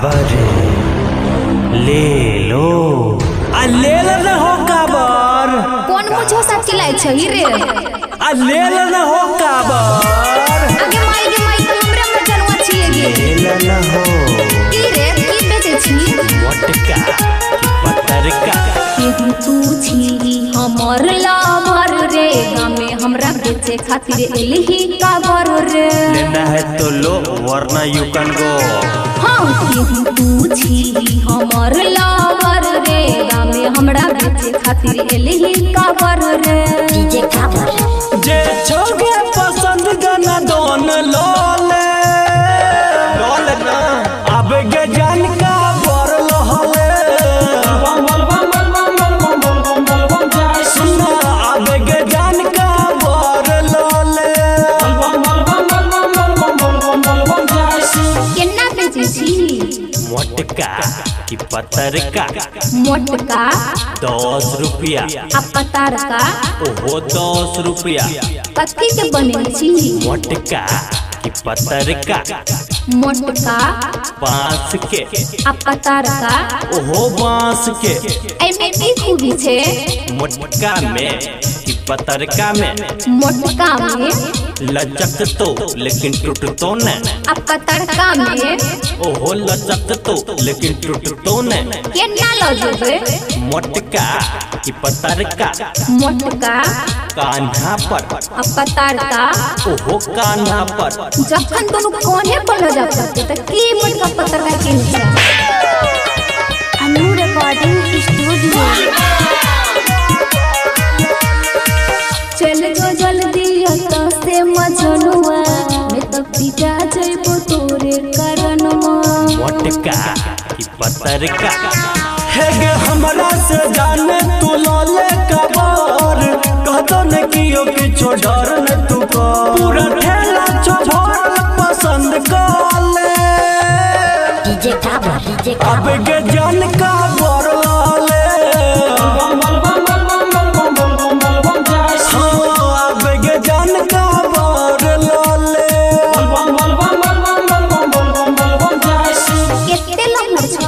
काबर ले लो ले न हो काबर कौन मुझे साथ चिल्लाए छही रे ले न हो काबर आगे माई तो हमरा में जनवा छिए ले न हो की रे की बेचे छी मोटका की पतरका केहू तू छी हमर लावर रे गामे हमरा बेचे खातिर एलही काबर रे लेना है तो लो वरना यू कैन गो हां केहू तू छी हमर लावर रे गामे हमरा बेचे खातिर एलही काबर रे डीजे काबर जे छोगे पसंद गाना दोन लोले लोले ना अब के जान का बर लहले सुना अब के जान का बर लहले केना बेचे छी मोटका की पतरका मोटका 10 रुपया आ पतरका ओहो 10 रुपया कथी के बने छी मोटका की पतरका मोटका बांस के आ पतरका ओहो बांस के एमे की खूबी छे मोटका में की पतरका में मोटका में लचक तो लेकिन टूटतो न आ पतरका में ओहो लचक तो लेकिन टूटतो न केना ल जेबे मोटका की पतरका मोटका कान्हा पर आ पतरका ओहो कान्हा पर जखन दोनों कोने पर ल जा सकते त की मोटका पतरका के छै अनु रिकॉर्डिंग स्टूडियो चल गो जल्दी तो से मजनुआ मैं तो पिटा जइबो तोरे कारणवा मोटका की पतरका हे गे हमरा से जाने तू लोले कबर कहतो न कियो किछो डर न तू को पूरा ठेला छोड़ पसंद कर ले डीजे काबर अब के जान का बर लाले अब के जान का बर लाले केते लम्बा छो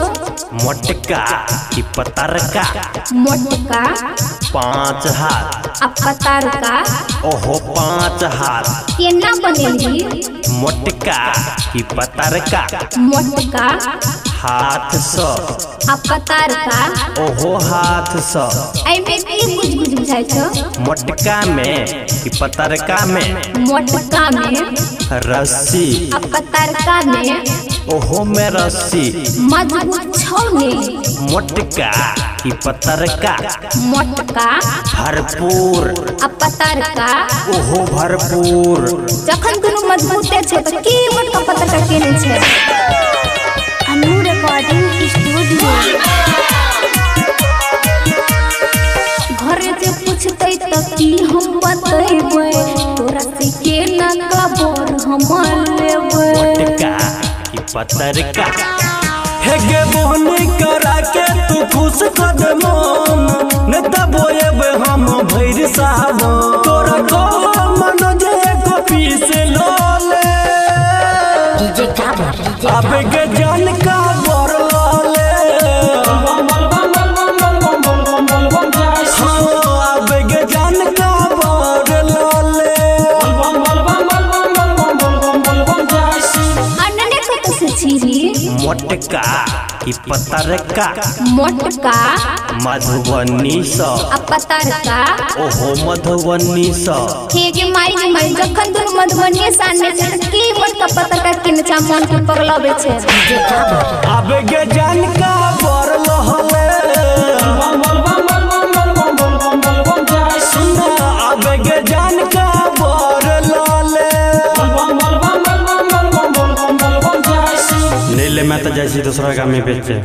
मोटका की पतरका मोटका 5 हाथ आ पतरका ओहो 5 हाथ केना बनेली मोटका की पतरका मोटका हाथ स आ पतरका ओहो हाथ स एमे की कुछ बुझाइ छो मोटका में की पतरका में मोटका में रस्सी आ पतरका में ओहो में रस्सी मजबूत छौ ने मोटका की पतरका मोटका भरपूर आ पतरका ओहो भरपूर जखन दुनु मजबूते छै त की मोटका पतरका केने छै अनु रिकॉर्डिंग स्टूडियो घरे जे पूछतै त की हम बतैबै तोरा से केना कबर हम लेबै मोटका की पतरका हे गे बोहनी करा के तू खुश कर मन न तबोएबे हम भैर साहब तोरा को मन जे को पीस लोले डीजे काबर अब के जान का बर लाले अब के जान का बर लाले अनने कत से छी मोटका की पतरका मोटका मधुबनी स आ पतरका ओहो मधुबनी स हे गे माई जखन दुनु मधुबनी सामने छै त की मोटका पतरका केने छै मन के पगलावे छै डीजे काबर अब के जान का बर लहले सुना अब के जान का बर लहले नीले में तो जैसी दूसरा का में बेचे